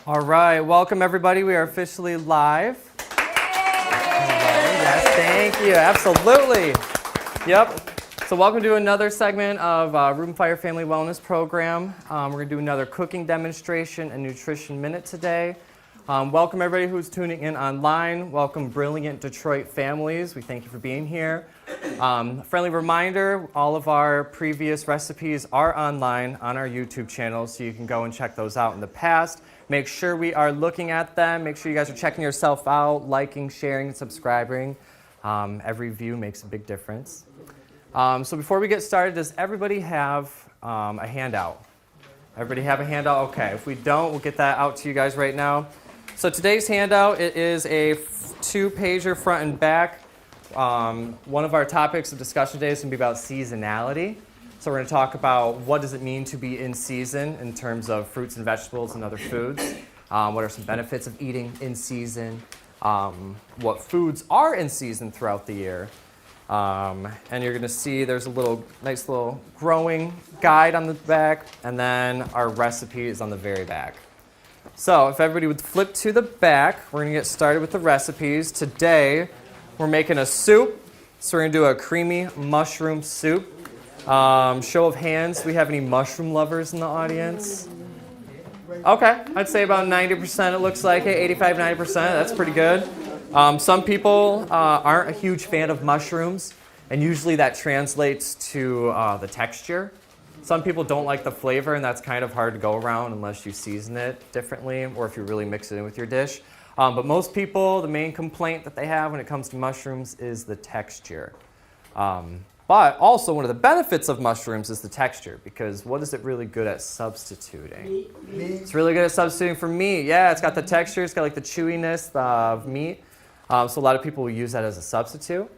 All right, welcome everybody. We are officially live. Yes, thank you. Absolutely. Yep. So welcome to another segment of Room Fire Family Wellness Program. We're going to do another cooking demonstration and nutrition minute today. Welcome everybody who's tuning in online. Welcome brilliant Detroit families. We thank you for being here. Friendly reminder, all of our previous recipes are online on our YouTube channel, so you can go and check those out in the past. Make sure we are looking at them. Make sure you guys are checking yourself out, liking, sharing, and subscribing. Every view makes a big difference. So before we get started, does everybody have a handout? Everybody have a handout? Okay. If we don't, we'll get that out to you guys right now. So today's handout, it is a 2-pager front and back. One of our topics of discussion today is going to be about seasonality. So we're going to talk about what does it mean to be in season in terms of fruits and vegetables and other foods. What are some benefits of eating in season? What foods are in season throughout the year? And you're going to see there's a nice little growing guide on the back, and then our recipe is on the very back. So if everybody would flip to the back, we're going to get started with the recipes. Today, we're making a soup. So we're going to do a creamy mushroom soup. Show of hands, do we have any mushroom lovers in the audience? Okay, I'd say about 90% it looks like. Hey, 85, 90%, that's pretty good. Some people aren't a huge fan of mushrooms, and usually that translates to the texture. Some people don't like the flavor, and that's kind of hard to go around unless you season it differently or if you really mix it in with your dish. But most people, the main complaint that they have when it comes to mushrooms is the texture. But also one of the benefits of mushrooms is the texture, because what is it really good at substituting? Meat. It's really good at substituting for meat. Yeah, it's got the texture, it's got like the chewiness of meat. So a lot of people will use that as a substitute.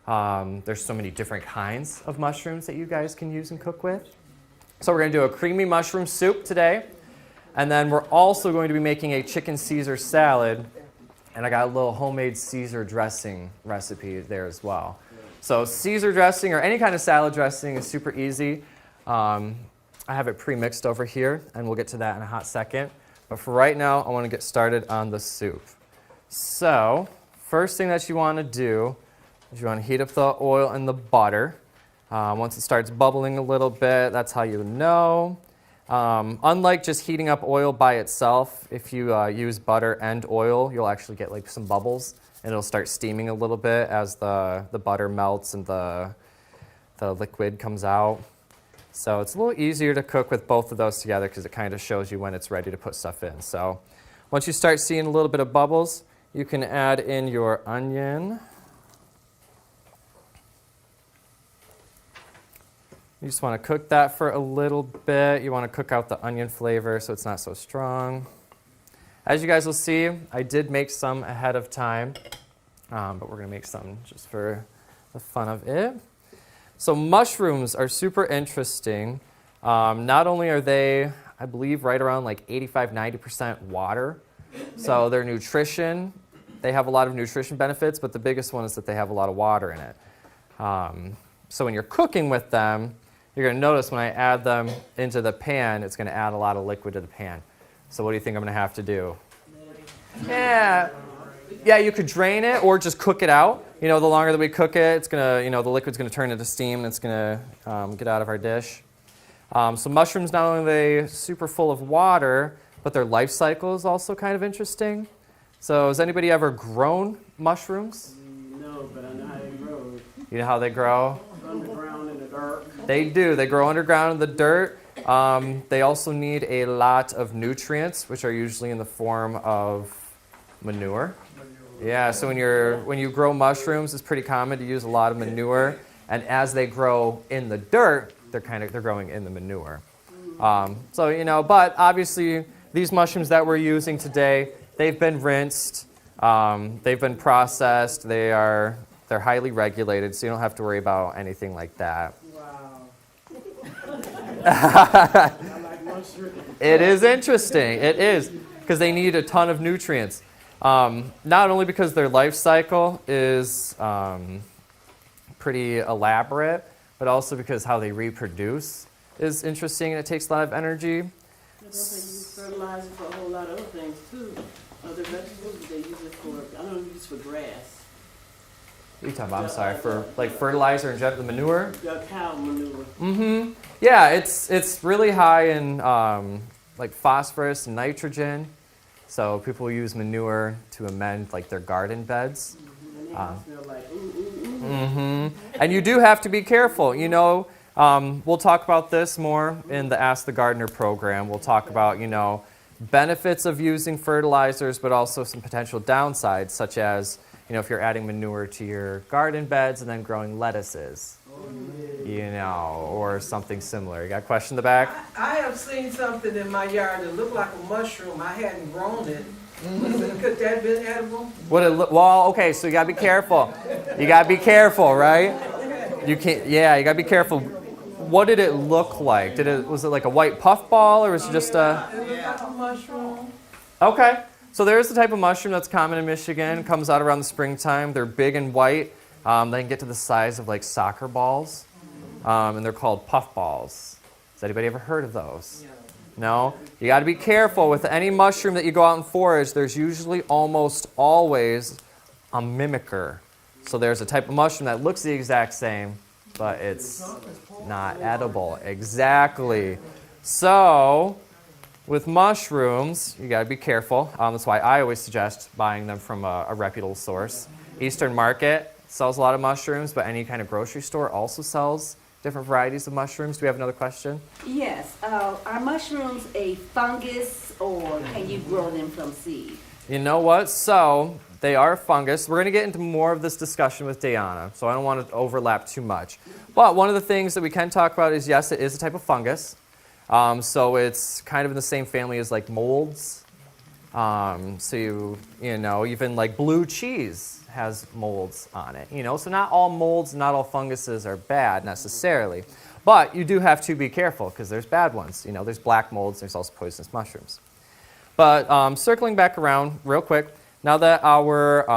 There's so many different kinds of mushrooms that you guys can use and cook with. So we're going to do a creamy mushroom soup today. And then we're also going to be making a chicken Caesar salad. And I got a little homemade Caesar dressing recipe there as well. So Caesar dressing or any kind of salad dressing is super easy. I have it pre-mixed over here, and we'll get to that in a hot second. But for right now, I want to get started on the soup. So first thing that you want to do is you want to heat up the oil and the butter. Once it starts bubbling a little bit, that's how you know. Unlike just heating up oil by itself, if you use butter and oil, you'll actually get like some bubbles. And it'll start steaming a little bit as the butter melts and the liquid comes out. So it's a little easier to cook with both of those together because it kind of shows you when it's ready to put stuff in. So once you start seeing a little bit of bubbles, you can add in your onion. You just want to cook that for a little bit. You want to cook out the onion flavor so it's not so strong. As you guys will see, I did make some ahead of time, but we're going to make some just for the fun of it. So mushrooms are super interesting. Not only are they, I believe, right around like 85-90% water, so their nutrition, they have a lot of nutrition benefits, but the biggest one is that they have a lot of water in it. So when you're cooking with them, you're going to notice when I add them into the pan, it's going to add a lot of liquid to the pan. So what do you think I'm going to have to do? Yeah, you could drain it or just cook it out. You know, the longer that we cook it, it's going to, the liquid's going to turn into steam and it's going to get out of our dish. So mushrooms, not only are they super full of water, but their life cycle is also kind of interesting. So has anybody ever grown mushrooms? No, but I know how they grow. You know how they grow? Underground in the dark. They do. They grow underground in the dirt. They also need a lot of nutrients, which are usually in the form of manure. Yeah, so when you grow mushrooms, it's pretty common to use a lot of manure. And as they grow in the dirt, they're growing in the manure. But obviously these mushrooms that we're using today, they've been rinsed, they've been processed, they're highly regulated, so you don't have to worry about anything like that. I like mushrooms. It is interesting. It is, because they need a ton of nutrients. Not only because their life cycle is pretty elaborate, but also because how they reproduce is interesting and it takes a lot of energy. But they use fertilizer for a whole lot of other things too. Other vegetables, but they use it for, I don't use it for grass. What are you talking about? I'm sorry, for like fertilizer and the manure? Cow manure. Mm-hmm. Yeah, it's really high in like phosphorus and nitrogen. So people use manure to amend like their garden beds. And they all smell like ooh, ooh, ooh. Mm-hmm. And you do have to be careful. You know, we'll talk about this more in the Ask the Gardener program. We'll talk about, you know, benefits of using fertilizers, but also some potential downsides, such as, you know, if you're adding manure to your garden beds and then growing lettuces, you know, or something similar. You got a question in the back? I have seen something in my yard that looked like a mushroom. I hadn't grown it. Could that have been edible? Well, okay, so you gotta be careful. You gotta be careful, right? You can't. Yeah, you gotta be careful. What did it look like? Was it like a white puffball, or was it just a? It looked like a mushroom. Okay, so there's the type of mushroom that's common in Michigan. Comes out around the springtime. They're big and white. They can get to the size of like soccer balls, and they're called puffballs. Has anybody ever heard of those? No? You got to be careful with any mushroom that you go out and forage. There's usually almost always a mimicker. So there's a type of mushroom that looks the exact same, but it's not edible. Exactly. So with mushrooms, you got to be careful. That's why I always suggest buying them from a reputable source. Eastern Market sells a lot of mushrooms, but any kind of grocery store also sells different varieties of mushrooms. Do we have another question? Yes. Are mushrooms a fungus, or can you grow them from seed? You know what? So they are fungus. We're going to get into more of this discussion with Dayana, so I don't want to overlap too much. But one of the things that we can talk about is, yes, it is a type of fungus. So it's kind of in the same family as like molds. So you know, even like blue cheese has molds on it. You know, so not all molds, not all funguses are bad necessarily. But you do have to be careful because there's bad ones. You know, there's black molds, there's also poisonous mushrooms. But circling back around real quick, now that our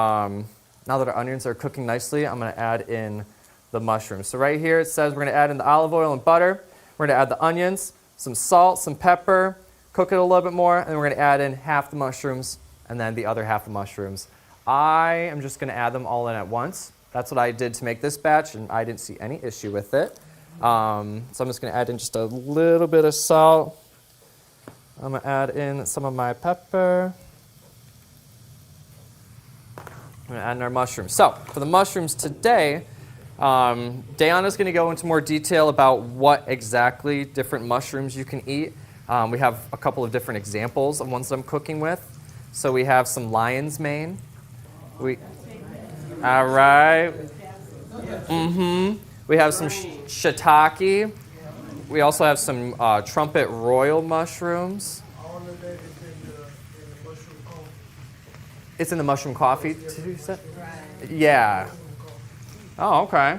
onions are cooking nicely, I'm going to add in the mushrooms. So right here it says we're going to add in the olive oil and butter. We're going to add the onions, some salt, some pepper, cook it a little bit more, and we're going to add in half the mushrooms and then the other half of mushrooms. I am just going to add them all in at once. That's what I did to make this batch, and I didn't see any issue with it. So I'm just going to add in just a little bit of salt. I'm going to add in some of my pepper. I'm going to add in our mushrooms. So for the mushrooms today, Dayana's going to go into more detail about what exactly different mushrooms you can eat. We have a couple of different examples of ones that I'm cooking with. So we have some lion's mane. All right. We have some shiitake. We also have some trumpet royal mushrooms. All of that is in the mushroom coffee. It's in the mushroom coffee, too, you said? Yeah. Oh, okay.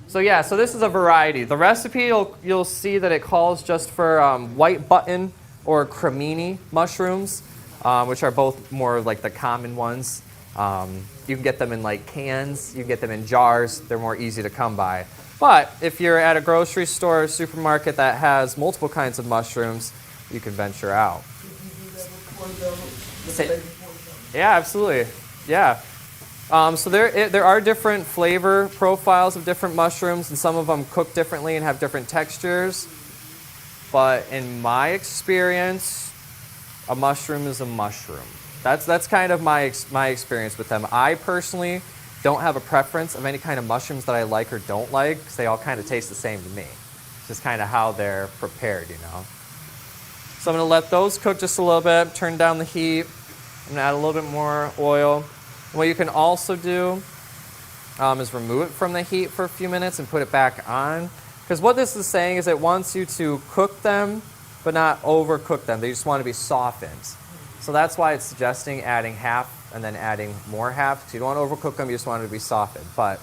So yeah, so this is a variety. The recipe, you'll see that it calls just for white button or cremini mushrooms, which are both more like the common ones. You can get them in like cans, you can get them in jars, they're more easy to come by. But if you're at a grocery store or supermarket that has multiple kinds of mushrooms, you can venture out. Yeah, absolutely. Yeah. So there are different flavor profiles of different mushrooms, and some of them cook differently and have different textures. But in my experience, a mushroom is a mushroom. That's kind of my experience with them. I personally don't have a preference of any kind of mushrooms that I like or don't like, because they all kind of taste the same to me. It's just kind of how they're prepared, you know. So I'm going to let those cook just a little bit, turn down the heat. I'm going to add a little bit more oil. What you can also do is remove it from the heat for a few minutes and put it back on. Because what this is saying is it wants you to cook them, but not overcook them. They just want to be softened. So that's why it's suggesting adding half and then adding more half. Because you don't want to overcook them, you just want them to be softened. But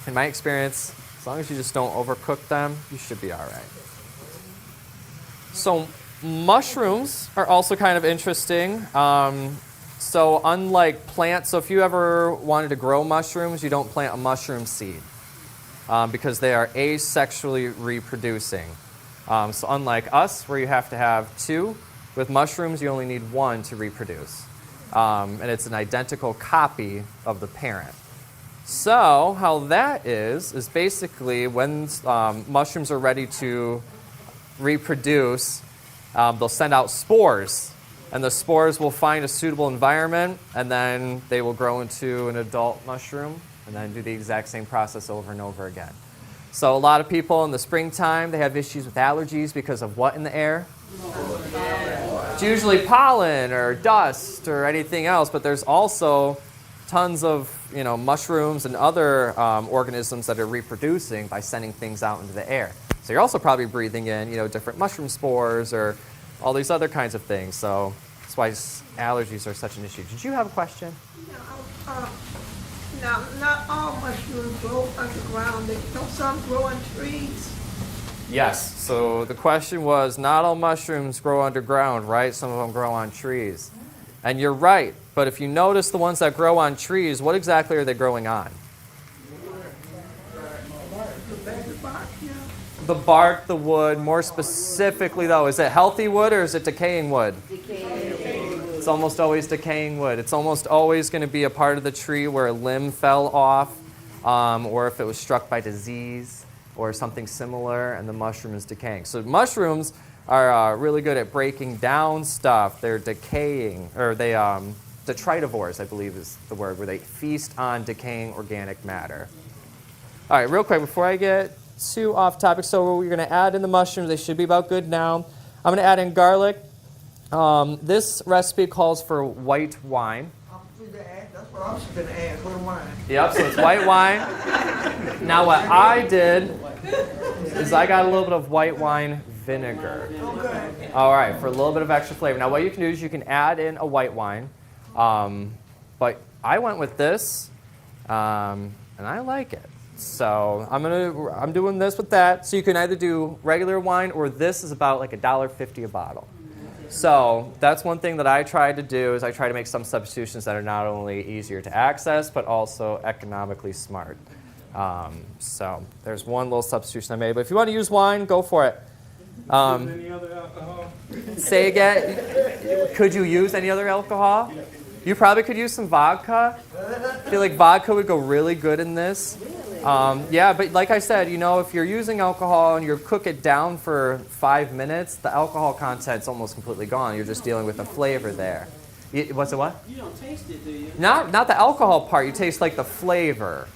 in my experience, as long as you just don't overcook them, you should be all right. So mushrooms are also kind of interesting. So unlike plants, so if you ever wanted to grow mushrooms, you don't plant a mushroom seed because they are asexually reproducing. So unlike us, where you have to have 2, with mushrooms you only need 1 to reproduce. And it's an identical copy of the parent. So how that is basically when mushrooms are ready to reproduce, they'll send out spores. And the spores will find a suitable environment, and then they will grow into an adult mushroom, and then do the exact same process over and over again. So a lot of people in the springtime, they have issues with allergies because of what in the air? It's usually pollen or dust or anything else, but there's also tons of mushrooms and other organisms that are reproducing by sending things out into the air. So you're also probably breathing in different mushroom spores or all these other kinds of things. So that's why allergies are such an issue. Did you have a question? Now, not all mushrooms grow underground. Don't some grow on trees? Yes. So the question was, not all mushrooms grow underground, right? Some of them grow on trees. And you're right. But if you notice the ones that grow on trees, what exactly are they growing on? The bark, the wood. More specifically, though, is it healthy wood or is it decaying wood? It's almost always decaying wood. It's almost always going to be a part of the tree where a limb fell off, or if it was struck by disease or something similar, and the mushroom is decaying. So mushrooms are really good at breaking down stuff. They're decaying, or detritivores, I believe is the word, where they feast on decaying organic matter. All right, real quick, before I get too off topic, so we're going to add in the mushrooms. They should be about good now. I'm going to add in garlic. This recipe calls for white wine. That's what I was going to add, white wine. Yep, so it's white wine. Now what I did is I got a little bit of white wine vinegar. Okay. All right, for a little bit of extra flavor. Now what you can do is you can add in a white wine. But I went with this, and I like it. So I'm doing this with that. So you can either do regular wine, or this is about like $1.50 a bottle. So that's one thing that I try to do, is I try to make some substitutions that are not only easier to access, but also economically smart. So there's one little substitution I made. But if you want to use wine, go for it. Any other alcohol? Say again, could you use any other alcohol? You probably could use some vodka. I feel like vodka would go really good in this. Yeah, but like I said, if you're using alcohol and you cook it down for 5 minutes, the alcohol content's almost completely gone. You're just dealing with the flavor there. What's it what? You don't taste it, do you? Not the alcohol part. You taste like the flavor.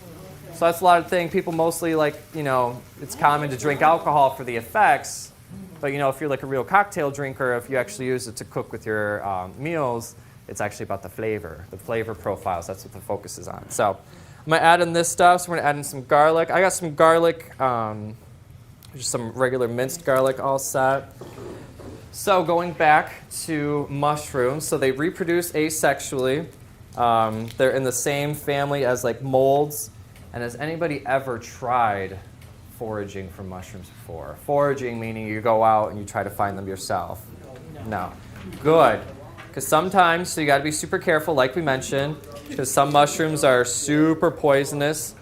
So that's a lot of things. People mostly it's common to drink alcohol for the effects. But if you're like a real cocktail drinker, if you actually use it to cook with your meals, it's actually about the flavor profiles. That's what the focus is on. So I'm going to add in this stuff. So we're going to add in some garlic. I got some garlic, just some regular minced garlic all set. So going back to mushrooms, so they reproduce asexually. They're in the same family as like molds. And has anybody ever tried foraging for mushrooms before? Foraging meaning you go out and you try to find them yourself. No. Good. Because sometimes, so you got to be super careful, like we mentioned, because some mushrooms are super poisonous.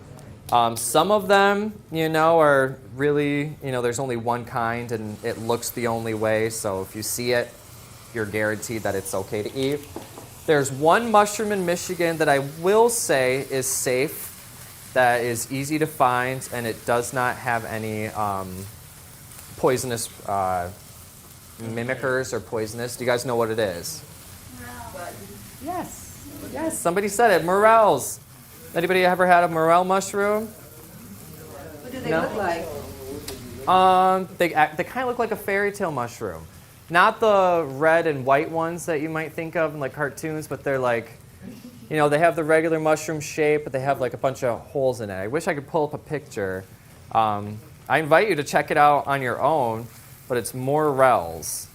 Some of them, are really, there's only one kind and it looks the only way. So if you see it, you're guaranteed that it's okay to eat. There's one mushroom in Michigan that I will say is safe, that is easy to find, and it does not have any poisonous mimickers or poisonous. Do you guys know what it is? Yes. Yes, somebody said it. Morels. Anybody ever had a morel mushroom? What do they look like? They kind of look like a fairy tale mushroom. Not the red and white ones that you might think of in like cartoons, but they're like, they have the regular mushroom shape, but they have like a bunch of holes in it. I wish I could pull up a picture. I invite you to check it out on your own, but it's morels.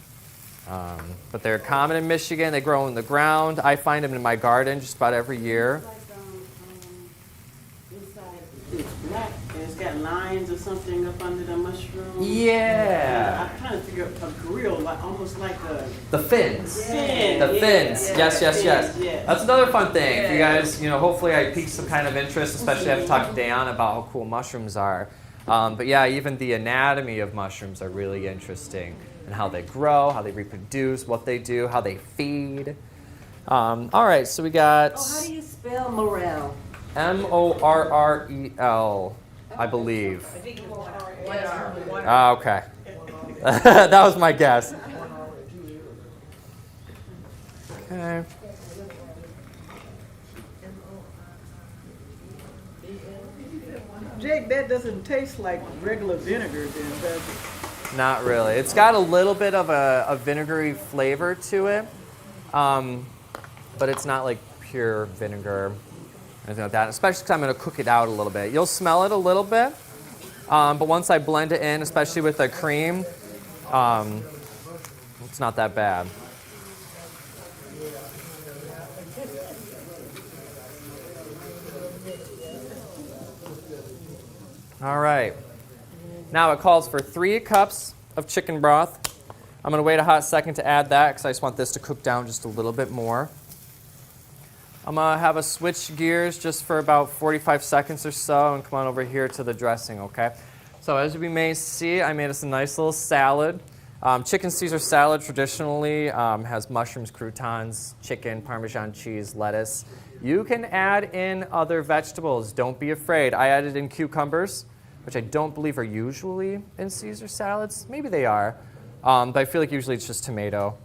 But they're common in Michigan. They grow in the ground. I find them in my garden just about every year. Inside it's black and it's got lines or something up under the mushroom. Yeah. I'm trying to figure out a grill, almost like a The fins. fin. The fins. Yes. Yeah. That's another fun thing. If you guys, hopefully I piqued some kind of interest, especially after talking to Dayana about how cool mushrooms are. But yeah, even the anatomy of mushrooms are really interesting, and how they grow, how they reproduce, what they do, how they feed. All right, so we got Oh, how do you spell morel? Morrel, I believe. Ah, okay. That was my guess. Okay. Jake, that doesn't taste like regular vinegar then, does it? Not really. It's got a little bit of a vinegary flavor to it, but it's not like pure vinegar or anything like that, especially because I'm going to cook it out a little bit. You'll smell it a little bit, but once I blend it in, especially with the cream, it's not that bad. All right. Now it calls for 3 cups of chicken broth. I'm going to wait a hot second to add that because I just want this to cook down just a little bit more. I'm going to have us switch gears just for about 45 seconds or so and come on over here to the dressing, okay? So as we may see, I made us a nice little salad. Chicken Caesar salad traditionally has mushrooms, croutons, chicken, Parmesan cheese, lettuce. You can add in other vegetables. Don't be afraid. I added in cucumbers, which I don't believe are usually in Caesar salads. Maybe they are, but I feel like usually it's just tomato.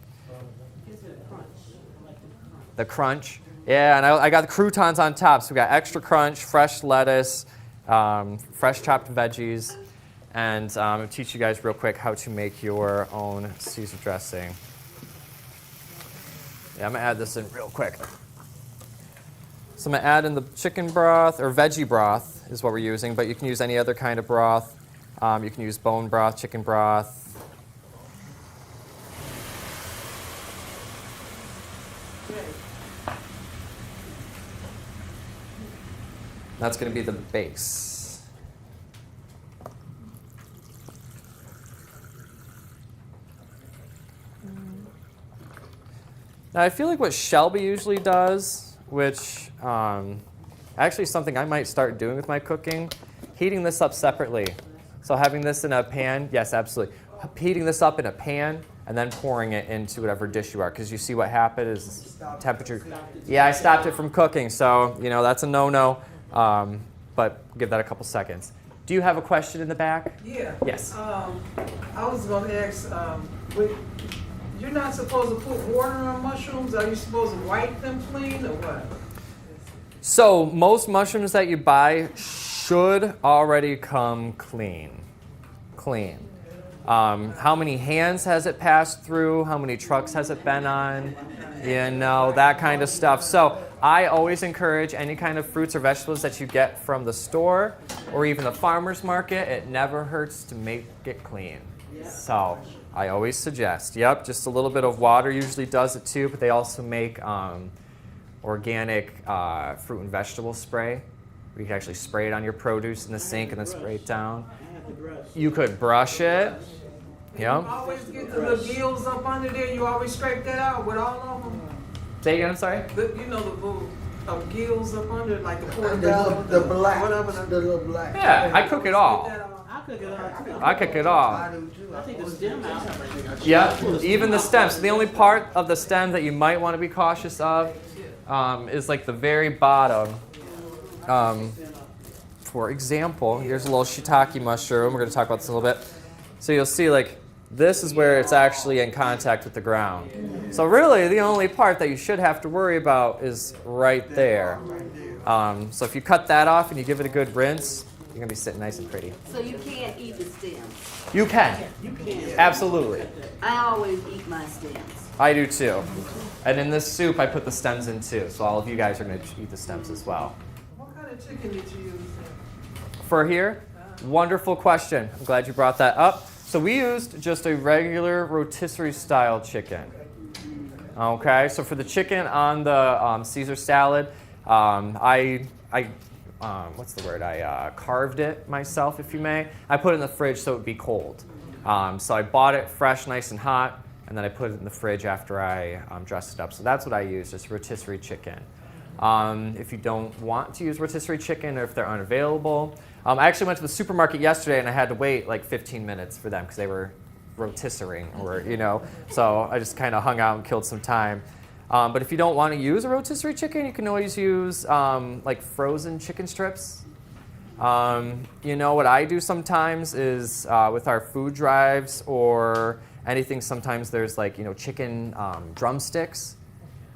The crunch. Yeah, and I got the croutons on top. So we got extra crunch, fresh lettuce, fresh chopped veggies, and I'll teach you guys real quick how to make your own Caesar dressing. Yeah, I'm going to add this in real quick. So I'm going to add in the chicken broth, or veggie broth is what we're using, but you can use any other kind of broth. You can use bone broth, chicken broth. That's going to be the base. Now I feel like what Shelby usually does, which actually is something I might start doing with my cooking, heating this up separately. So having this in a pan, yes, absolutely. Heating this up in a pan and then pouring it into whatever dish you are, because you see what happened is temperature. Yeah, I stopped it from cooking, so that's a no-no. But give that a couple seconds. Do you have a question in the back? Yeah. Yes. I was going to ask, you're not supposed to put water on mushrooms? Are you supposed to wipe them clean or what? So most mushrooms that you buy should already come clean. How many hands has it passed through? How many trucks has it been on? That kind of stuff. So I always encourage any kind of fruits or vegetables that you get from the store or even the farmer's market, it never hurts to make it clean. So I always suggest, just a little bit of water usually does it too, but they also make organic fruit and vegetable spray. You can actually spray it on your produce in the sink and then spray it down. You could brush it. You always get the little gills up under there. You always scrape that out with all of them. Say again, I'm sorry? The little gills up under, like the The black, the little black. Yeah, I cook it all. I cook it all too. I cook it all. I do too. I think the stem out. Yeah, even the stems. The only part of the stem that you might want to be cautious of is like the very bottom. For example, here's a little shiitake mushroom. We're going to talk about this a little bit. So you'll see this is where it's actually in contact with the ground. So really the only part that you should have to worry about is right there. So if you cut that off and you give it a good rinse, you're going to be sitting nice and pretty. So you can't eat the stems. You can. Absolutely. I always eat my stems. I do too. And in this soup, I put the stems in too. So all of you guys are going to eat the stems as well. What kind of chicken did you use? For here, wonderful question. I'm glad you brought that up. So we used just a regular rotisserie style chicken. Okay, so for the chicken on the Caesar salad, I carved it myself, if you may. I put it in the fridge so it would be cold. So I bought it fresh, nice and hot, and then I put it in the fridge after I dressed it up. So that's what I used, just rotisserie chicken. If you don't want to use rotisserie chicken or if they're unavailable. I actually went to the supermarket yesterday and I had to wait like 15 minutes for them because they were rotisserie so I just kind of hung out and killed some time. But if you don't want to use a rotisserie chicken, you can always use like frozen chicken strips. What I do sometimes is with our food drives or anything, sometimes there's like, chicken drumsticks.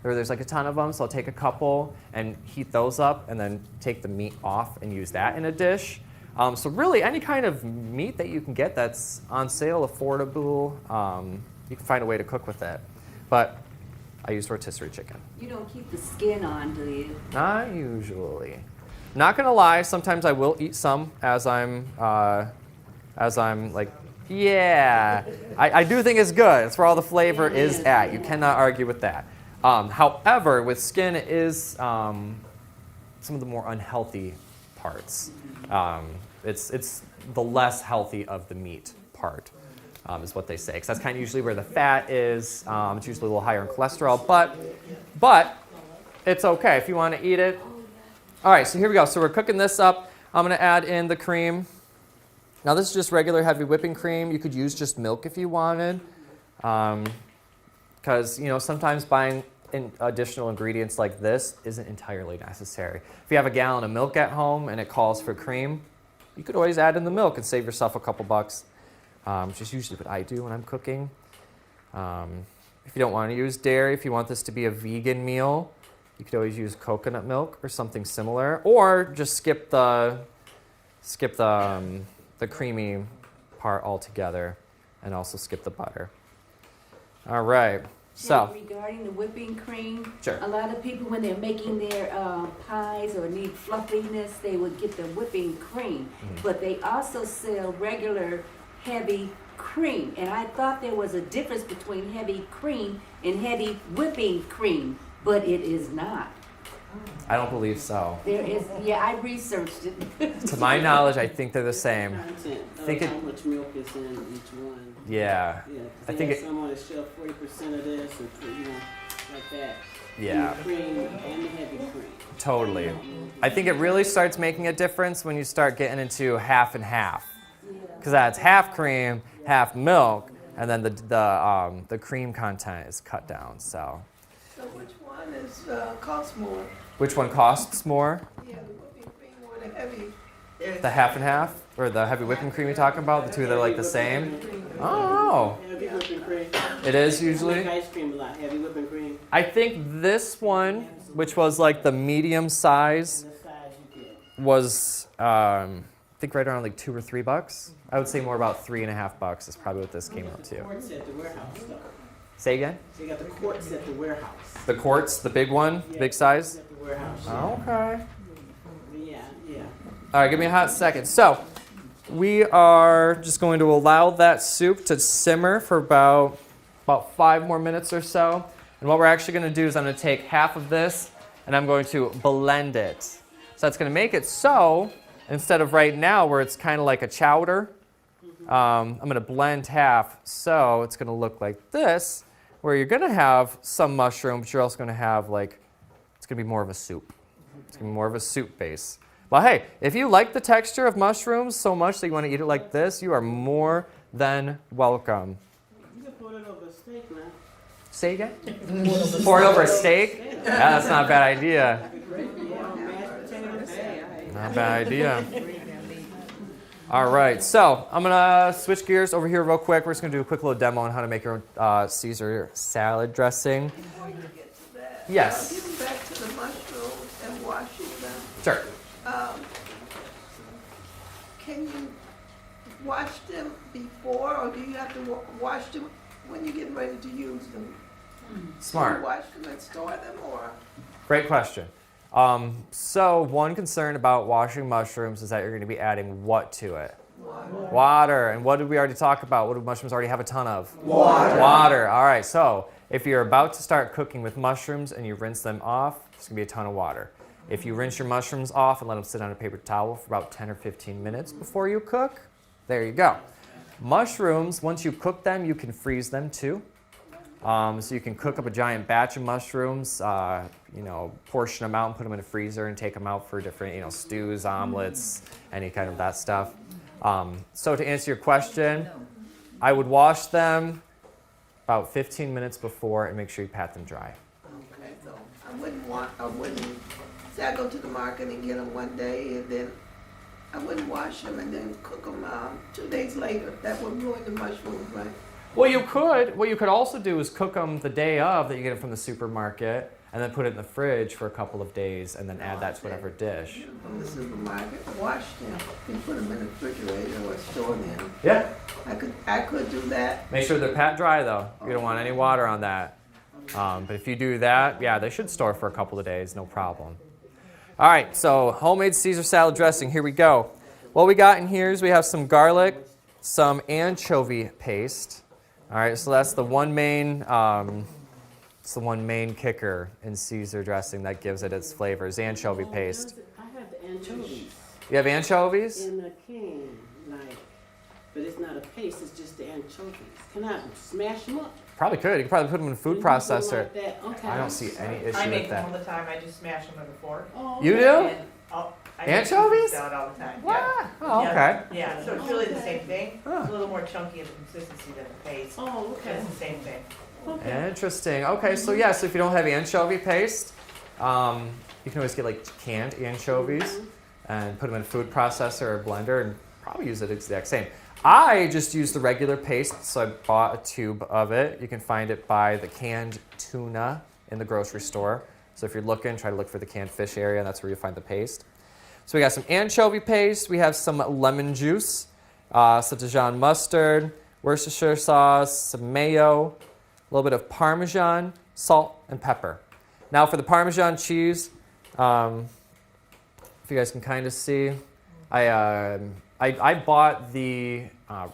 There's like a ton of them, so I'll take a couple and heat those up and then take the meat off and use that in a dish. So really any kind of meat that you can get that's on sale, affordable, you can find a way to cook with it. But I use rotisserie chicken. You don't keep the skin on, do you? Not usually. Not gonna lie, sometimes I will eat some as I'm like, yeah. I do think it's good. It's where all the flavor is at. You cannot argue with that. However, with skin, it is some of the more unhealthy parts. It's the less healthy of the meat part, is what they say. Because that's kind of usually where the fat is. It's usually a little higher in cholesterol, but it's okay if you want to eat it. All right, so here we go. So we're cooking this up. I'm going to add in the cream. Now this is just regular heavy whipping cream. You could use just milk if you wanted. Because sometimes buying additional ingredients like this isn't entirely necessary. If you have a gallon of milk at home and it calls for cream, you could always add in the milk and save yourself a couple bucks. Which is usually what I do when I'm cooking. If you don't want to use dairy, if you want this to be a vegan meal, you could always use coconut milk or something similar, or just skip the creamy part altogether, and also skip the butter. All right. So, regarding the whipping cream, sure. A lot of people, when they're making their pies or need fluffiness, they would get the whipping cream. But they also sell regular heavy cream. And I thought there was a difference between heavy cream and heavy whipping cream, but it is not. I don't believe so. There is, I researched it. To my knowledge, I think they're the same. Content of Think it- how much milk is in each one. Yeah. Yeah, I I think think it- some on the shelf, 40% of this, and like that. Yeah. And the cream and the heavy cream. Totally. I think it really starts making a difference when you start getting into half and half. Because that's half cream, half milk, and then the cream content is cut down. So, which one is, costs more? which one costs more? Yeah, the whipping cream or the heavy? The half and half, or the heavy whipping cream you're talking about? The two that are like the same? Oh, Heavy whipping cream. it is I usually. make ice cream a lot. Heavy whipping cream. I think this one, which was like the medium size, The size you get. was I think right around like $2 or $3. I would say more about $3.50 is probably what this came out to. Quarts at the warehouse though. Say again? They got the quarts at the warehouse. The quarts, the big one, Yeah, big size. At the warehouse. Okay. Yeah. All right, give me a hot second. So we are just going to allow that soup to simmer for about 5 more minutes or so. And what we're actually going to do is I'm going to take half of this and I'm going to blend it. So that's going to make it so, instead of right now where it's kind of like a chowder, I'm going to blend half so it's going to look like this, where you're going to have some mushroom, but you're also going to have it's going to be more of a soup. It's going to be more of a soup base. Well, hey, if you like the texture of mushrooms so much that you want to eat it like this, you are more than welcome. You can put it over a steak now. Say again? Pour it over a steak? Yeah, that's not a bad idea. Mashed potatoes. Not a bad idea. All right, so I'm going to switch gears over here real quick. We're just going to do a quick little demo on how to make your own Caesar salad dressing. Before you get to that. Yes. Getting back to the mushrooms and washing them, Sure. can you wash them before, or do you have to wash them when you get ready to use them? Do Smart. you wash them and store them, or? Great question. So one concern about washing mushrooms is that you're going to be adding what to it? Water. And what did we already talk about? What do mushrooms already have a ton of? Water. All right. So if you're about to start cooking with mushrooms and you rinse them off, there's going to be a ton of water. If you rinse your mushrooms off and let them sit on a paper towel for about 10 or 15 minutes before you cook, there you go. Mushrooms, once you cook them, you can freeze them too. So you can cook up a giant batch of mushrooms, portion them out and put them in a freezer and take them out for different, stews, omelets, any kind of that stuff. So to answer your question, I would wash them about 15 minutes before and make sure you pat them dry. Okay, so I wouldn't, say I go to the market and get them one day and then I wouldn't wash them and then cook them 2 days later. That would ruin the mushrooms, right? Well, you could. What you could also do is cook them the day of that you get them from the supermarket and then put it in the fridge for a couple of days and then add that to whatever dish. From the supermarket, wash them and put them in the refrigerator or store them. Yeah. I could do that. Make sure they're pat dry though. You don't want any water on that. But if you do that, yeah, they should store for a couple of days, no problem. All right, so homemade Caesar salad dressing, here we go. What we got in here is we have some garlic, some anchovy paste. All right, so that's the one main kicker in Caesar dressing that gives it its flavors, anchovy paste. I have the anchovies You have anchovies? in a can, but it's not a paste, it's just the anchovies. Can I smash them up? Probably could. You could probably put them in a food processor. Like that? Okay. I don't see any issue I make with them all that. the time. I just smash them with a fork. Oh, You okay. do? And I make Anchovies? Caesar salad all the time. What? Yeah. Oh, Yeah. okay. Yeah, so it's really the same thing. Huh. It's a little more chunky in the consistency than the paste. Oh, But okay. it's the same thing. Okay. Interesting. Okay, so yeah, so if you don't have anchovy paste, you can always get like canned anchovies and put them in a food processor or blender and probably use it the exact same. I just use the regular paste, so I bought a tube of it. You can find it by the canned tuna in the grocery store. So if you're looking, try to look for the canned fish area, and that's where you'll find the paste. So we got some anchovy paste. We have some lemon juice, some Dijon mustard, Worcestershire sauce, some mayo, a little bit of Parmesan, salt, and pepper. Now for the Parmesan cheese, if you guys can kind of see, I bought the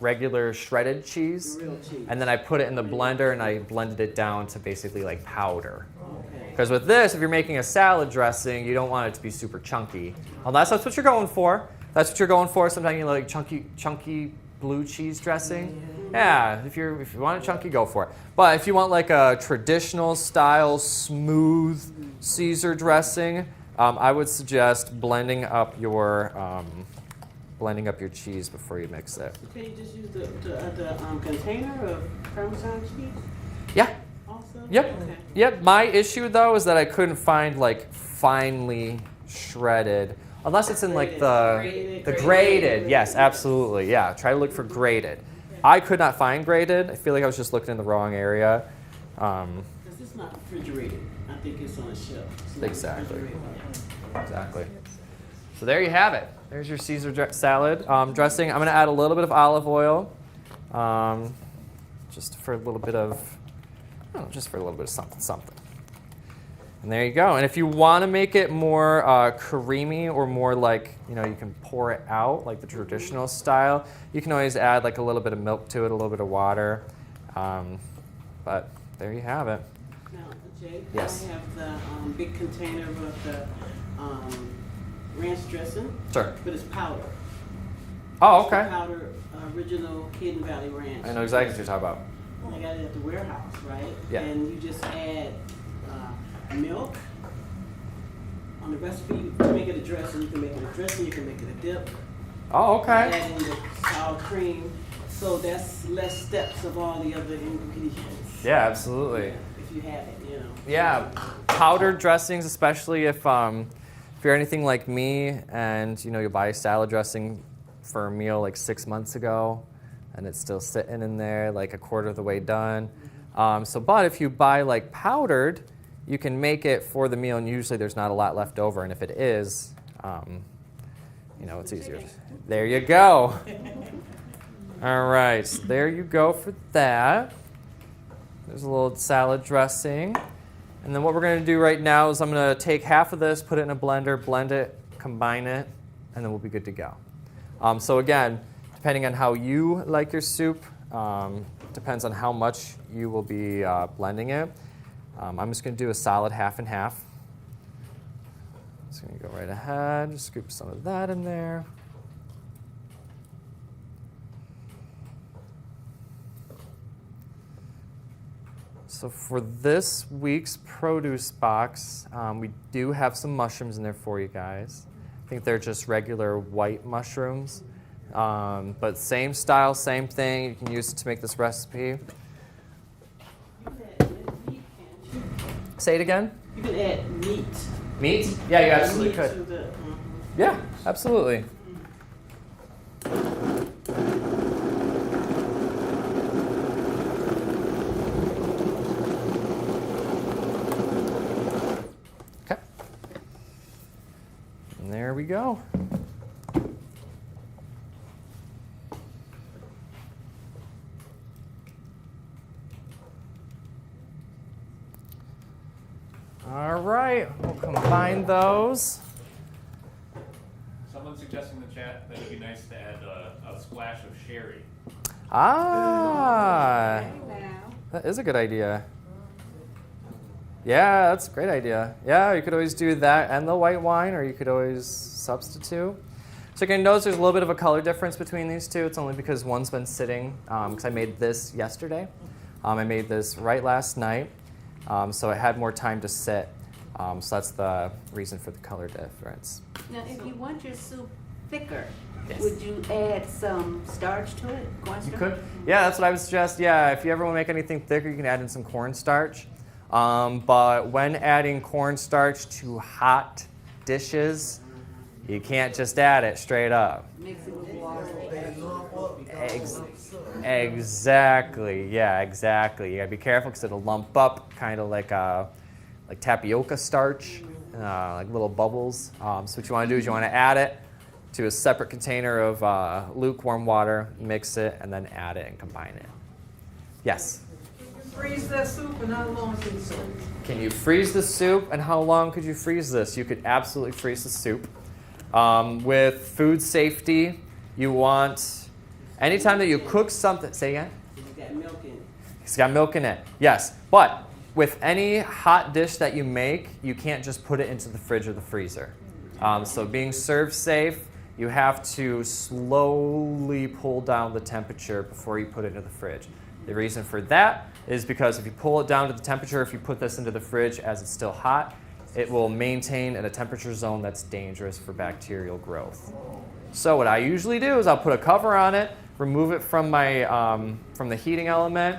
regular shredded cheese, Real cheese. and then I put it in the blender and I blended it down to basically like powder. Okay. Because with this, if you're making a salad dressing, you don't want it to be super chunky. Unless that's what you're going for. That's what you're going for. Sometimes you like chunky blue cheese dressing. Yeah, if you want it chunky, go for it. But if you want like a traditional style, smooth Caesar dressing, I would suggest blending up your cheese before you mix it. Can you just use the container of Parmesan cheese Yeah. also? Yep. Okay. Yep. My issue though is that I couldn't find like finely shredded, unless it's in like the grated. Yes, absolutely. Yeah. Try to look for grated. I could not find grated. I feel like I was just looking in the wrong area. Because it's not refrigerated. I think it's on a shelf. It's not Exactly. refrigerated. Exactly. So there you have it. There's your Caesar salad dressing. I'm going to add a little bit of olive oil, just for a little bit of something. And there you go. And if you want to make it more creamy or more like, you can pour it out like the traditional style, you can always add like a little bit of milk to it, a little bit of water. But there you have it. Now, Jay, Yes. I have the big container of the ranch dressing, Sure. but it's powder. Oh, It's the okay. powder, original Hidden Valley Ranch. I know exactly what you're talking about. I got it at the warehouse, right? Yeah. And you just add milk. On the recipe, you can make it a dressing. You can make it a dressing. You can make it a dip. Oh, okay. Add in the sour cream. So that's less steps of all the other ingredients. Yeah, absolutely. If you have it, Yeah, powdered dressings, especially if you're anything like me and you buy salad dressing for a meal like 6 months ago and it's still sitting in there like a quarter of the way done. But if you buy like powdered, you can make it for the meal and usually there's not a lot left over, and if it is, it's easier. There you go. All right, so there you go for that. There's a little salad dressing. And then what we're going to do right now is I'm going to take half of this, put it in a blender, blend it, combine it, and then we'll be good to go. So again, depending on how you like your soup, depends on how much you will be blending it. I'm just going to do a solid half and half. Just going to go right ahead, just scoop some of that in there. So for this week's produce box, we do have some mushrooms in there for you guys. I think they're just regular white mushrooms, but same style, same thing. You can use it to make this recipe. You can add meat, can't you? Say it again. You can add meat. Meat? Yeah, you absolutely Meat could. to the, Yeah, absolutely. Okay. And there we go. All right, we'll combine those. Someone suggesting in the chat that it'd be nice to add a splash of sherry. Ah, Now, that is a good idea. Yeah, that's a great idea. Yeah, you could always do that and the white wine, or you could always substitute. So you can notice there's a little bit of a color difference between these two. It's only because one's been sitting, because I made this yesterday. I made this right last night, so it had more time to sit. So that's the reason for the color difference. now, if you want your soup thicker, Yes. would you add some starch to it? Corn You starch? could. Yeah, that's what I would suggest. Yeah, if you ever want to make anything thicker, you can add in some cornstarch. But when adding cornstarch to hot dishes, you can't just add it straight up. Mix it with water. Exactly. Yeah, exactly. You gotta be careful because it'll lump up, kind of like tapioca starch, like little bubbles. So what you want to do is you want to add it to a separate container of lukewarm water, mix it, and then add it and combine it. Yes. Freeze that soup and how long can you freeze? Can you freeze the soup, and how long could you freeze this? You could absolutely freeze the soup. With food safety, you want, anytime that you cook something, say again? It's got milk in it. It's got milk in it, yes. But with any hot dish that you make, you can't just put it into the fridge or the freezer. So being served safe, you have to slowly pull down the temperature before you put it into the fridge. The reason for that is because if you pull it down to the temperature, if you put this into the fridge as it's still hot, it will maintain in a temperature zone that's dangerous for bacterial growth. So what I usually do is I'll put a cover on it, remove it from the heating element,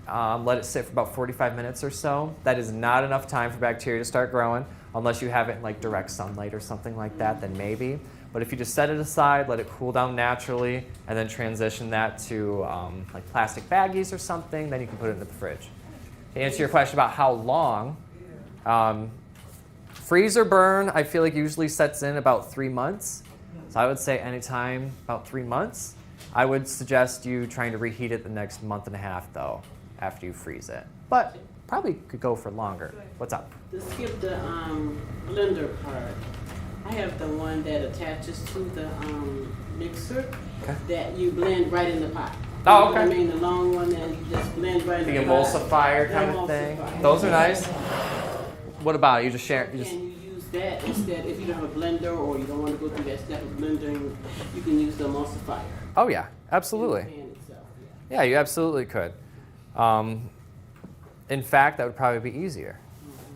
let it sit for about 45 minutes or so. That is not enough time for bacteria to start growing, unless you have it in like direct sunlight or something like that, then maybe. But if you just set it aside, let it cool down naturally, and then transition that to like plastic baggies or something, then you can put it into the fridge. To answer your question about how long, freeze or burn, I feel like usually sets in about 3 months. So I would say anytime about 3 months. I would suggest you trying to reheat it the next month and a half though, after you freeze it. But probably could go for longer. What's up? To skip the blender part, I have the one that attaches to the mixer Okay. that you blend right in the pot. Oh, You know what okay. I mean, the long one that you just blend right The in the pot. emulsifier kind of thing. Emulsifier. Those are nice. What about it? You just share? You just, Can you use that instead if you don't have a blender or you don't want to go through that step of blending? You can use the emulsifier. oh yeah, absolutely. In the pan itself, yeah. Yeah, you absolutely could. In fact, that would probably be easier.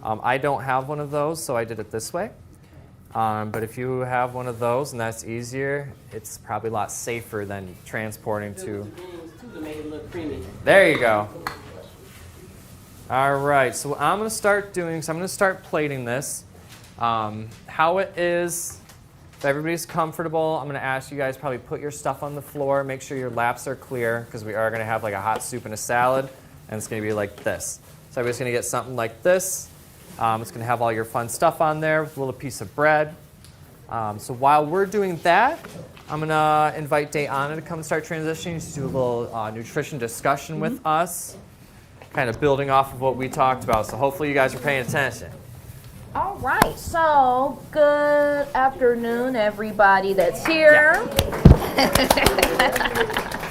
I don't have one of those, so I did it this way. But if you have one of those and that's easier, it's probably a lot safer than transporting The to. beans too to make it look creamy. There you go. All right, so what I'm going to start doing is I'm going to start plating this. How it is, if everybody's comfortable, I'm going to ask you guys probably put your stuff on the floor, make sure your laps are clear, because we are going to have like a hot soup and a salad, and it's going to be like this. So everybody's going to get something like this. It's going to have all your fun stuff on there with a little piece of bread. So while we're doing that, I'm going to invite Dayana to come and start transitioning to do a little nutrition discussion with us, kind of building off of what we talked about. So hopefully you guys are paying attention. All right, so good afternoon, everybody that's here. Does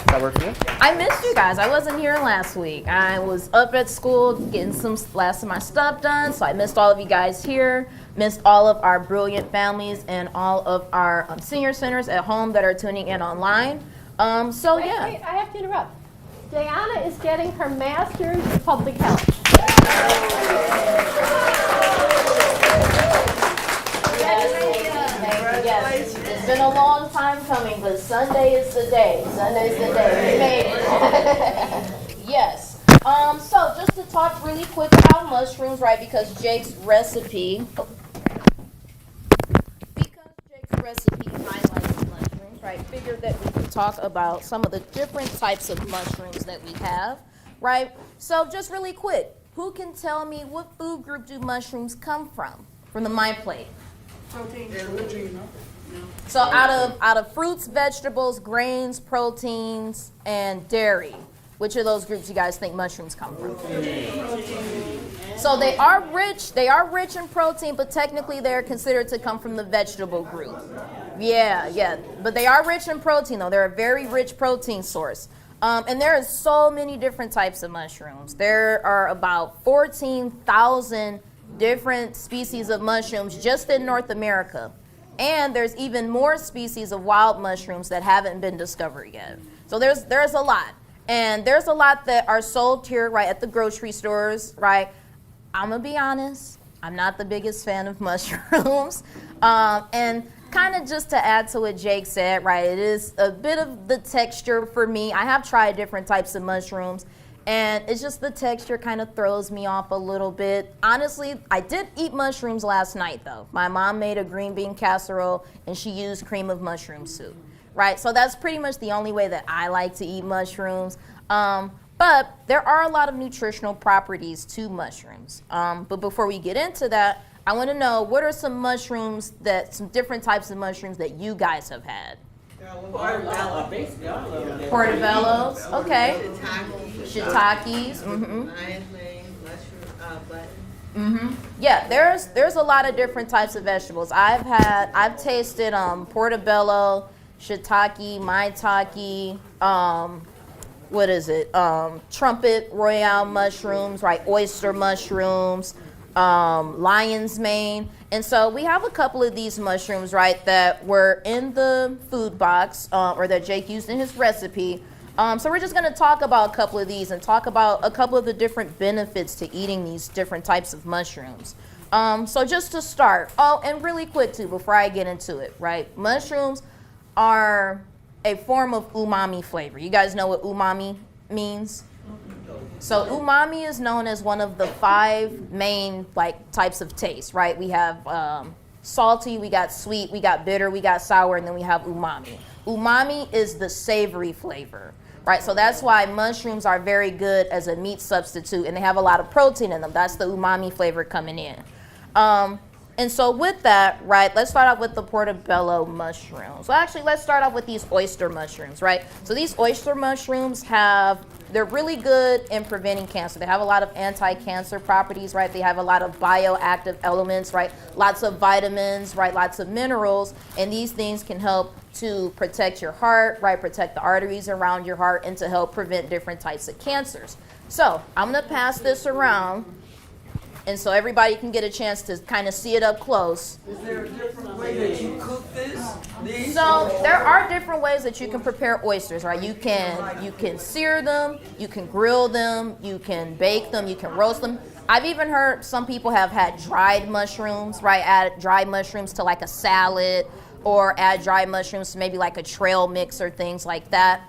that work for you? I missed you guys. I wasn't here last week. I was up at school getting some last of my stuff done, so I missed all of you guys here. Missed all of our brilliant families and all of our senior centers at home that are tuning in online. So yeah. Wait, I have to interrupt. Dayana is getting her master's in public health. Yes, it's been a long time coming, but Sunday is the day. Sunday's the day. We made it. Yes. So just to talk really quick about mushrooms, right? Because Jake's recipe highlights mushrooms, right? Figured that we could talk about some of the different types of mushrooms that we have, right? So just really quick, who can tell me what food group do mushrooms come from? From the My Plate. Protein. So out of fruits, vegetables, grains, proteins, and dairy, which of those groups you guys think mushrooms come from? So they are rich in protein, but technically they're considered to come from the vegetable group. Yeah, but they are rich in protein though. They're a very rich protein source. And there are so many different types of mushrooms. There are about 14,000 different species of mushrooms just in North America. And there's even more species of wild mushrooms that haven't been discovered yet. So there's a lot. And there's a lot that are sold here, right, at the grocery stores, right? I'm going to be honest, I'm not the biggest fan of mushrooms. And kind of just to add to what Jake said, right, it is a bit of the texture for me. I have tried different types of mushrooms, and it's just the texture kind of throws me off a little bit. Honestly, I did eat mushrooms last night, though. My mom made a green bean casserole, and she used cream of mushroom soup, right? So that's pretty much the only way that I like to eat mushrooms. But there are a lot of nutritional properties to mushrooms. But before we get into that, I want to know, what are some different types of mushrooms that you guys have had? Portobello, basically all of them. Portobellos, okay. Shiitakes, Yeah, there's a lot of different types of vegetables. I've tasted portobello, shiitake, maitake, what is it? Trumpet royale mushrooms, right? Oyster mushrooms, lion's mane. And so we have a couple of these mushrooms, right, that were in the food box, or that Jake used in his recipe. So we're just going to talk about a couple of these and talk about a couple of the different benefits to eating these different types of mushrooms. So just to start, and really quick too, before I get into it, right, mushrooms are a form of umami flavor. You guys know what umami means? So umami is known as one of the 5 main types of taste, right? We have salty, we got sweet, we got bitter, we got sour, and then we have umami. Umami is the savory flavor, right? So that's why mushrooms are very good as a meat substitute, and they have a lot of protein in them. That's the umami flavor coming in. And so with that, right, let's start off with the portobello mushrooms. Well, actually, let's start off with these oyster mushrooms, right? So these oyster mushrooms they're really good in preventing cancer. They have a lot of anti-cancer properties, right? They have a lot of bioactive elements, right? Lots of vitamins, right? Lots of minerals. And these things can help to protect your heart, right? Protect the arteries around your heart, and to help prevent different types of cancers. So I'm going to pass this around, and so everybody can get a chance to kind of see it up close. Is there a different way that you cook this? So there are different ways that you can prepare oysters, right? You can sear them, you can grill them, you can bake them, you can roast them. I've even heard some people have had dried mushrooms, right? Add dried mushrooms to like a salad, or add dried mushrooms to maybe like a trail mix or things like that.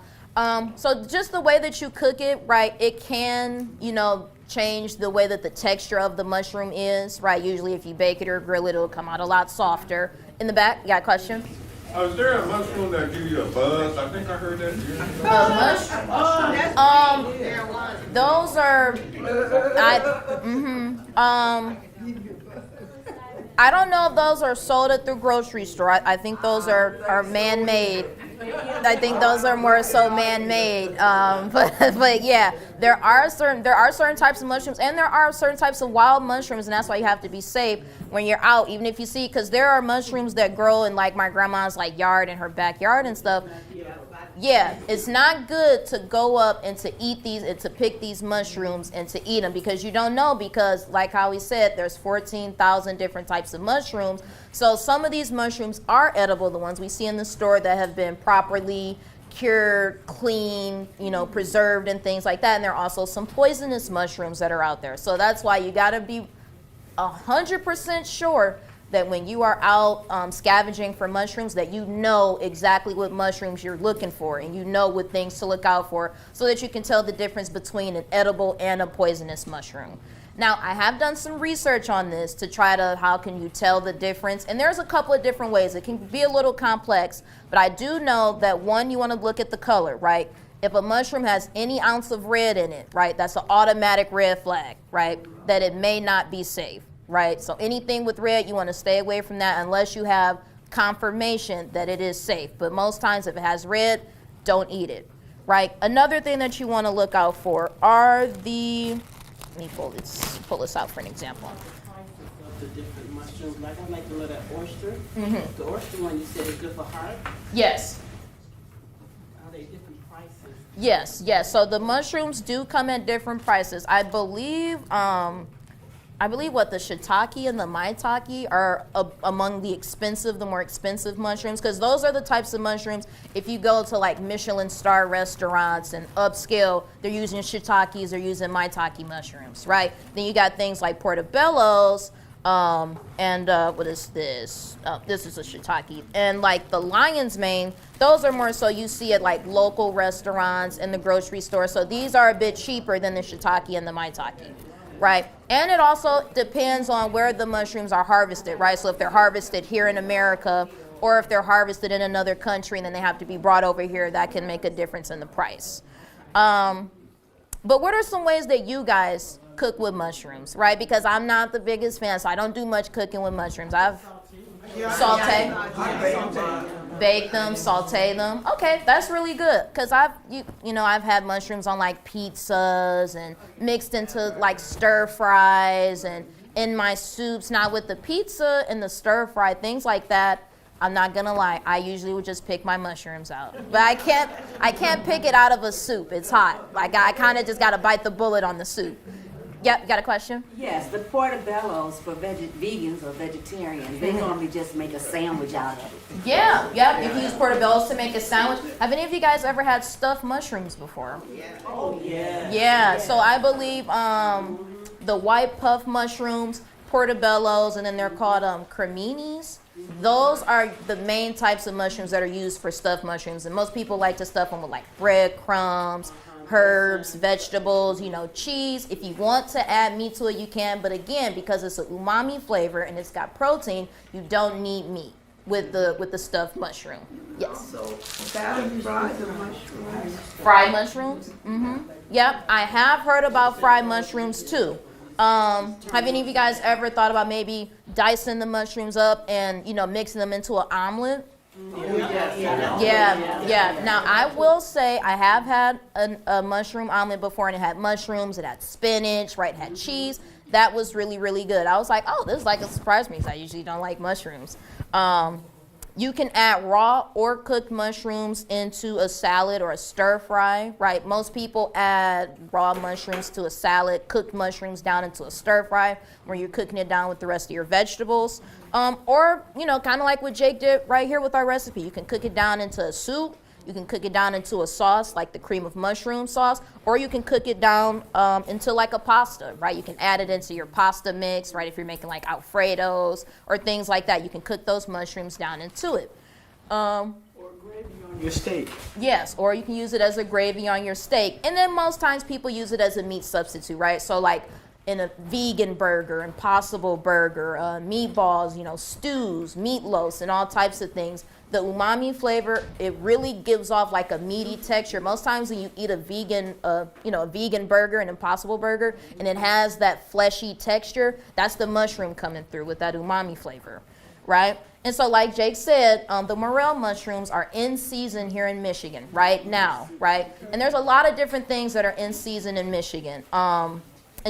So just the way that you cook it, right? It can, change the way that the texture of the mushroom is, right? Usually if you bake it or grill it, it'll come out a lot softer. In the back, you got a question? Is there a mushroom that gives you a buzz? I think I heard that. Those are, I don't know if those are sold at the grocery store. I think those are man-made. I think those are more so man-made. But yeah, there are certain types of mushrooms, and there are certain types of wild mushrooms, and that's why you have to be safe when you're out, even if you see, because there are mushrooms that grow in like my grandma's yard in her backyard and stuff. Yeah, it's not good to go up and to eat these and to pick these mushrooms and to eat them, because you don't know, because like how we said, there's 14,000 different types of mushrooms. So some of these mushrooms are edible, the ones we see in the store that have been properly cured, clean, preserved and things like that. And there are also some poisonous mushrooms that are out there. So that's why you got to be 100% sure that when you are out scavenging for mushrooms, that you know exactly what mushrooms you're looking for, and you know what things to look out for, so that you can tell the difference between an edible and a poisonous mushroom. Now, I have done some research on this to try to, how can you tell the difference? And there's a couple of different ways. It can be a little complex, but I do know that one, you want to look at the color, right? If a mushroom has any ounce of red in it, right, that's an automatic red flag, right, that it may not be safe. Right, so anything with red, you want to stay away from that unless you have confirmation that it is safe. But most times, if it has red, don't eat it. Right. Another thing that you want to look out for are the. Let me pull this out for an example. The different mushrooms, like I like to look at oyster. Mm-hmm. The oyster one you said is good for heart. Yes. Are they different prices? Yes. So the mushrooms do come at different prices. I believe what the shiitake and the maitake are among the more expensive mushrooms, because those are the types of mushrooms, if you go to like Michelin star restaurants and upscale, they're using shiitakes, they're using maitake mushrooms, right? Then you got things like portobellos, and what is this? This is a shiitake. And like the lion's mane, those are more so you see at like local restaurants and the grocery store. So these are a bit cheaper than the shiitake and the maitake. Right, and it also depends on where the mushrooms are harvested, right? So if they're harvested here in America, or if they're harvested in another country and then they have to be brought over here, that can make a difference in the price. But what are some ways that you guys cook with mushrooms, right? Because I'm not the biggest fan, so I don't do much cooking with mushrooms. I've bake them, saute them. Okay, that's really good, because I've had mushrooms on like pizzas and mixed into like stir fries and in my soups. Now with the pizza and the stir fry, things like that, I'm not gonna lie, I usually would just pick my mushrooms out. But I can't pick it out of a soup. It's hot. Like I kind of just gotta bite the bullet on the soup. Yep, got a question? Yes, the portobellos for vegans or vegetarians, they normally just make a sandwich out of it. Yeah, you can use portobellos to make a sandwich. Have any of you guys ever had stuffed mushrooms before? Oh yeah. Yeah, so I believe the white puff mushrooms, portobellos, and then they're called creminis. Those are the main types of mushrooms that are used for stuffed mushrooms, and most people like to stuff them with like breadcrumbs, herbs, vegetables, cheese. If you want to add meat to it, you can. But again, because it's an umami flavor and it's got protein, you don't need meat with the stuffed mushroom. Yes. So, fried mushrooms. Fried mushrooms? Mm-hmm. Yep, I have heard about fried mushrooms too. Have any of you guys ever thought about maybe dicing the mushrooms up and, mixing them into an omelet? Yeah. Now, I will say I have had a mushroom omelet before, and it had mushrooms, it had spinach, right? It had cheese. That was really, really good. I was like, oh, this is like a surprise me, because I usually don't like mushrooms. You can add raw or cooked mushrooms into a salad or a stir fry, right? Most people add raw mushrooms to a salad, cooked mushrooms down into a stir fry, where you're cooking it down with the rest of your vegetables. Or, kind of like what Jake did right here with our recipe. You can cook it down into a soup. You can cook it down into a sauce, like the cream of mushroom sauce, or you can cook it down into like a pasta, right? You can add it into your pasta mix, right? If you're making like Alfredos or things like that, you can cook those mushrooms down into it. Or gravy on your steak. Yes, or you can use it as a gravy on your steak. And then most times people use it as a meat substitute, right? So like in a vegan burger, Impossible burger, meatballs, stews, meatloafs, and all types of things. The umami flavor, it really gives off like a meaty texture. Most times when you eat a vegan, a vegan burger, an Impossible burger, and it has that fleshy texture, that's the mushroom coming through with that umami flavor, right? And so like Jake said, the morel mushrooms are in season here in Michigan right now, right? And there's a lot of different things that are in season in Michigan. And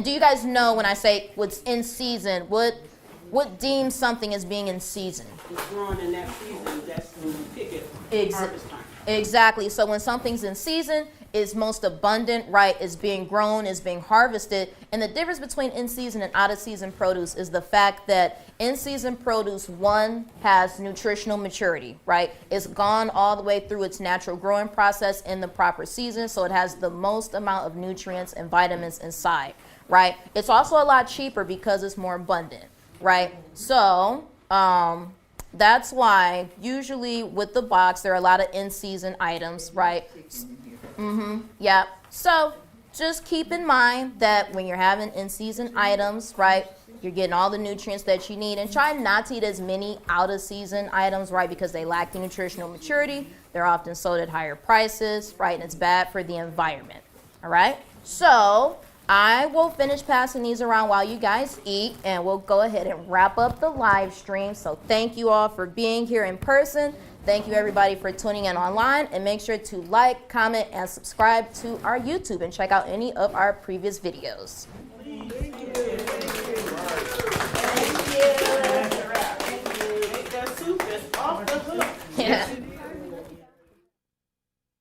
do you guys know when I say what's in season, what deems something as being in season? It's growing in that season, that's when you pick it. Harvest time. Exactly. So when something's in season, is most abundant, right, is being grown, is being harvested. And the difference between in-season and out-of-season produce is the fact that in-season produce, one, has nutritional maturity, right? It's gone all the way through its natural growing process in the proper season, so it has the most amount of nutrients and vitamins inside, right? It's also a lot cheaper because it's more abundant, right? So, that's why usually with the box there are a lot of in-season items, right? Yeah. So just keep in mind that when you're having in-season items, right, you're getting all the nutrients that you need, and try not to eat as many out-of-season items, right, because they lack the nutritional maturity. They're often sold at higher prices, right, and it's bad for the environment. All right. So I will finish passing these around while you guys eat, and we'll go ahead and wrap up the live stream. So thank you all for being here in person. Thank you everybody for tuning in online, and make sure to like, comment, and subscribe to our YouTube and check out any of our previous videos. Thank you. That soup is off the hook. Yeah.